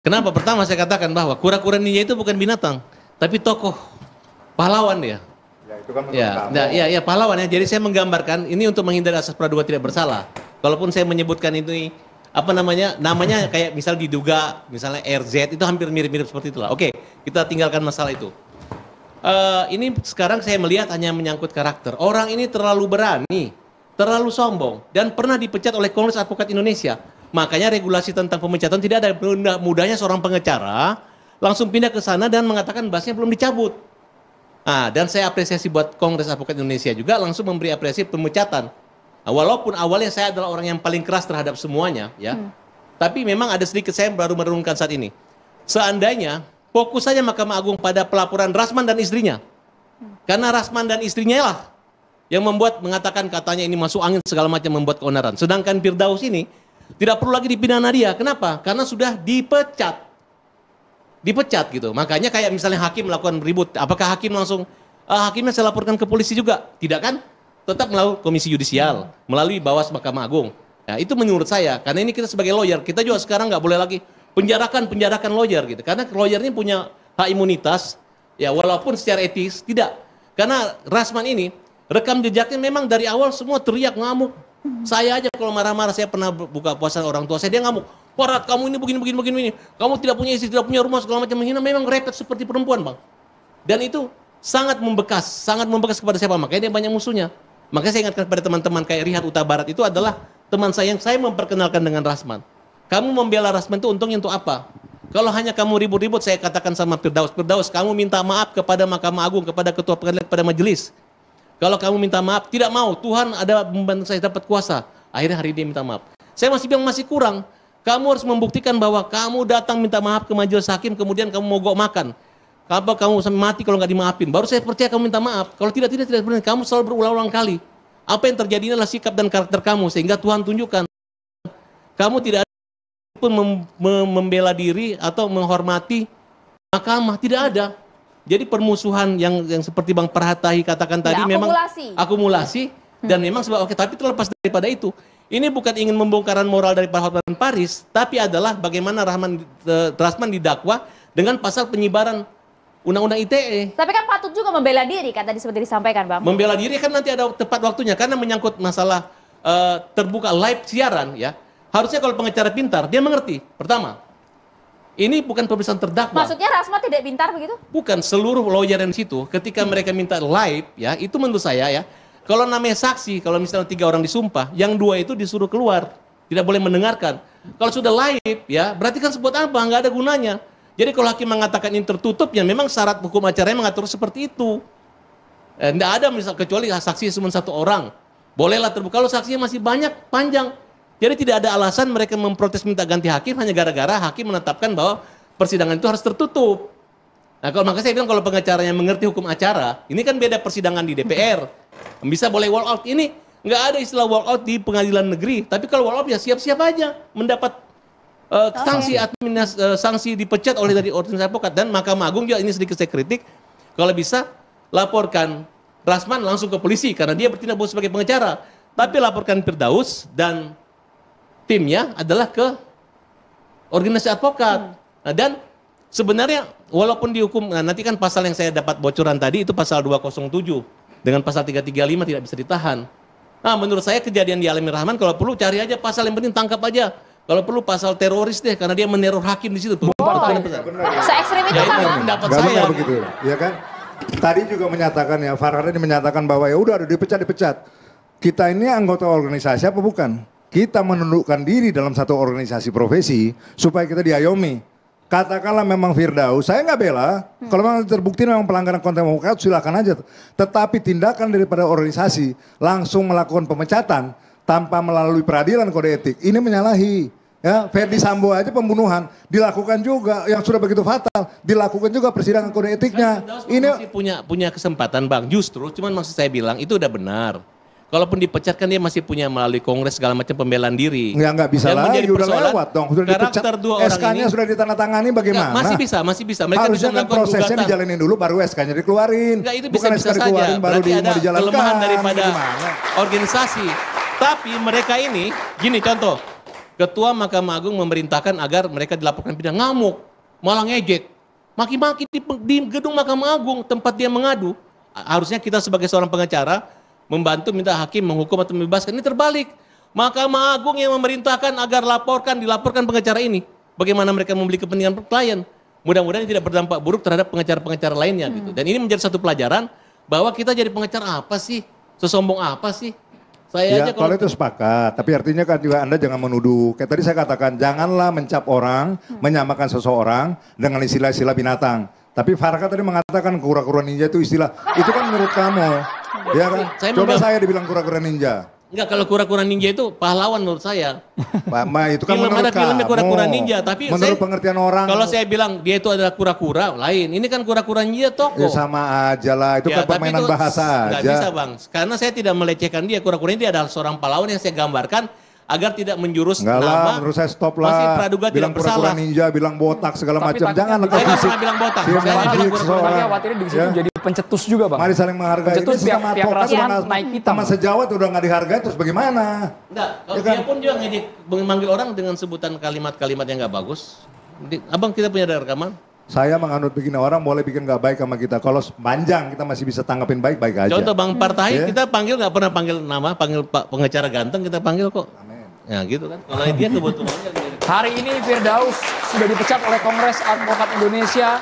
Kenapa? Pertama saya katakan bahwa kura-kura ninja itu bukan binatang, tapi tokoh pahlawan dia. Ya, itu kan menurut kamu. Ya, pahlawan ya. Jadi saya menggambarkan ini untuk menghindari asas praduga tidak bersalah. Kalaupun saya menyebutkan itu apa namanya kayak misal diduga, misalnya RZ itu hampir mirip-mirip seperti itulah. Oke, kita tinggalkan masalah itu. Ini sekarang saya melihat hanya menyangkut karakter. Orang ini terlalu berani, terlalu sombong, dan pernah dipecat oleh Kongres Advokat Indonesia. Makanya regulasi tentang pemecatan tidak ada mudahnya seorang pengacara langsung pindah ke sana dan mengatakan bahasnya belum dicabut. Dan saya apresiasi buat Kongres Advokat Indonesia juga langsung memberi apresiasi pemecatan. Walaupun awalnya saya adalah orang yang paling keras terhadap semuanya, ya. Tapi memang ada sedikit saya baru merenungkan saat ini. Seandainya fokus saja Mahkamah Agung pada pelaporan Rasman dan istrinya. Karena Rasman dan istrinya lah yang mengatakan katanya ini masuk angin segala macam membuat keonaran. Sedangkan Firdaus ini tidak perlu lagi dipidana dia. Kenapa? Karena sudah dipecat. Dipecat gitu. Makanya kayak misalnya hakim melakukan ribut, apakah hakim langsung hakimnya saya laporkan ke polisi juga? Tidak kan? Tetap melalui komisi yudisial, melalui Bawas Mahkamah Agung. Nah, itu menurut saya, karena ini kita sebagai lawyer, kita juga sekarang nggak boleh lagi penjarakan lawyer gitu. Karena lawyer ini punya hak imunitas, ya walaupun secara etis tidak. Karena Rasman ini rekam jejaknya memang dari awal semua teriak ngamuk. Saya aja kalau marah-marah, saya pernah buka puasa orang tua saya, dia ngamuk. Parat, kamu ini begini. Kamu tidak punya istri, tidak punya rumah, segala macam menghina, memang repot seperti perempuan, Bang. Dan itu sangat membekas kepada siapa? Makanya dia banyak musuhnya. Makanya saya ingatkan kepada teman-teman kayak Rihat Uta Barat itu adalah teman saya yang saya memperkenalkan dengan Rasman. Kamu membela Rasman itu untungnya untuk apa? Kalau hanya kamu ribut-ribut, saya katakan sama Firdaus, kamu minta maaf kepada Mahkamah Agung, kepada Ketua Pengadilan, kepada Majelis. Kalau kamu minta maaf, tidak mau, Tuhan ada membantu saya dapat kuasa. Akhirnya hari ini minta maaf. Saya masih bilang masih kurang. Kamu harus membuktikan bahwa kamu datang minta maaf ke majelis hakim, kemudian kamu mogok makan. Apa kamu sampai mati kalau nggak dimaafin? Baru saya percaya kamu minta maaf. Kalau tidak benar. Kamu selalu berulang-ulang kali. Apa yang terjadi adalah sikap dan karakter kamu, sehingga Tuhan tunjukkan. Kamu tidak ada pun membela diri atau menghormati mahkamah, tidak ada. Jadi permusuhan yang seperti Bang Perhatahi katakan tadi memang akumulasi dan memang sebab tapi terlepas daripada itu. Ini bukan ingin membongkaran moral dari Hotman Paris, tapi adalah bagaimana Rasman didakwa dengan pasal penyibaran Undang-Undang ITE. Tapi kan patut juga membela diri, kan tadi seperti disampaikan, Bang. Membela diri kan nanti ada tepat waktunya, karena menyangkut masalah terbuka live siaran, ya. Harusnya kalau pengacara pintar, dia mengerti. Pertama, ini bukan pemeriksaan terdakwa. Maksudnya Rasman tidak pintar begitu? Bukan, seluruh lawyer yang di situ, ketika mereka minta live, ya, itu menurut saya ya, kalau namanya saksi, kalau misalnya 3 orang disumpah, yang 2 itu disuruh keluar, tidak boleh mendengarkan. Kalau sudah live, ya, berarti kan sebut apa? Nggak ada gunanya. Jadi kalau hakim mengatakan ini tertutup, ya memang syarat hukum acaranya mengatur seperti itu. Nggak ada misal kecuali saksi cuma 1 orang, bolehlah terbuka. Kalau saksinya masih banyak, panjang. Jadi tidak ada alasan mereka memprotes minta ganti hakim hanya gara-gara hakim menetapkan bahwa persidangan itu harus tertutup. Nah, kalau makanya saya bilang kalau pengacaranya mengerti hukum acara, ini kan beda persidangan di DPR. Bisa boleh walk out. Ini nggak ada istilah walk out di pengadilan negeri. Tapi kalau walk out ya siap-siap aja mendapat sanksi dipecat oleh dari organisasi advokat. Dan Mahkamah Agung juga ini sedikit saya kritik. Kalau bisa laporkan Rasman langsung ke polisi karena dia bertindak sebagai pengacara. Tapi laporkan Firdaus dan timnya adalah ke organisasi advokat. Nah, dan sebenarnya walaupun dihukum, nanti kan pasal yang saya dapat bocoran tadi itu pasal 207. Dengan pasal 335 tidak bisa ditahan. Nah, menurut saya kejadian di Alami Rahman kalau perlu cari aja pasal yang penting tangkap aja. Kalau perlu pasal teroris deh karena dia meneror hakim di situ. Se-ekstrim itu kan pendapat saya. Begitu, ya kan? Tadi juga menyatakan ya, Farhadi menyatakan bahwa ya udah dipecat. Kita ini anggota organisasi apa bukan? Kita menundukkan diri dalam satu organisasi profesi supaya kita diayomi. Katakanlah memang Firdaus, saya nggak bela. Kalau memang terbukti memang pelanggaran konten demokrat, silakan aja. Tetapi tindakan daripada organisasi langsung melakukan pemecatan tanpa melalui peradilan kode etik, ini menyalahi. Ya, Ferdi Sambo aja pembunuhan dilakukan juga, yang sudah begitu fatal dilakukan juga persidangan kode etiknya. Ini masih punya kesempatan, Bang. Justru, cuman maksud saya bilang itu udah benar. Kalaupun dipecat kan dia masih punya melalui kongres segala macam pembelaan diri. Ya nggak bisa lagi, udah lewat dong. Sudah dipecat, SK-nya sudah ditandatangani bagaimana? Masih bisa. Mereka harusnya bisa kan prosesnya gugatan. dijalanin dulu baru SK-nya dikeluarin. Enggak, itu bukan bisa SK dikeluarin saja. baru Berarti ada mau dijalankan. kelemahan daripada Gimana? organisasi. Tapi mereka ini, gini contoh. Ketua Mahkamah Agung memerintahkan agar mereka dilaporkan pidana, ngamuk, malah ngejek, maki-maki di gedung Mahkamah Agung tempat dia mengadu. Harusnya kita sebagai seorang pengacara membantu minta hakim menghukum atau membebaskan. Ini terbalik. Mahkamah Agung yang memerintahkan agar dilaporkan pengacara ini. Bagaimana mereka membeli kepentingan klien. Mudah-mudahan tidak berdampak buruk terhadap pengacara-pengacara lainnya gitu. Dan ini menjadi satu pelajaran bahwa kita jadi pengacara apa sih? Sesombong apa sih? Saya Ya, aja kalau itu sepakat, tapi artinya kan juga Anda jangan menuduh. Kayak tadi saya katakan, janganlah mencap orang, menyamakan seseorang dengan istilah-istilah binatang. Tapi Farka tadi mengatakan kura-kura ninja itu istilah, itu kan menurut kamu. Ya kan? Coba saya dibilang kura-kura ninja. Enggak, kalau kura-kura ninja itu pahlawan menurut saya. Pak Ma, itu kan Film menurut ada filmnya kamu. kura-kura ninja, tapi menurut pengertian orang. Kalau saya bilang dia itu adalah kura-kura, lain. Ini kan kura-kura ninja toko. Ya sama aja lah, itu kan tapi permainan itu bahasa nggak aja. bisa bang, karena saya tidak melecehkan dia. Kura-kura ini dia adalah seorang pahlawan yang saya gambarkan agar tidak menjurus Enggak lah, nama. menurut saya stop Masih lah. praduga Bilang tidak kura-kura bersalah. ninja, bilang botak segala Tapi macam. tadi Jangan kan letak Saya nggak fisik. pernah bilang botak. Dia Saya memang bilang fisik kura-kura seseorang. Tapi khawatirnya di situ Ya. jadi pencetus juga bang. Mari saling menghargai. Pencetus Ini sesama pihak advokat, rakyat sama- naik kita, sama Bang. sejawat udah nggak dihargai, terus bagaimana? Enggak, kalau Ya kan? dia pun juga ngejek, memanggil orang dengan sebutan kalimat-kalimat yang nggak bagus. Abang kita punya ada rekaman. Saya menganut begini, orang boleh bikin nggak baik sama kita. Kalau panjang kita masih bisa tanggapin baik-baik aja. Contoh Bang Partai, Ya. kita panggil nggak pernah panggil nama, panggil Pak pengacara ganteng kita panggil kok. Amin. Ya gitu kan. Kalau dia kebutuhannya. Hari ini Firdaus sudah dipecat oleh Kongres Advokat Indonesia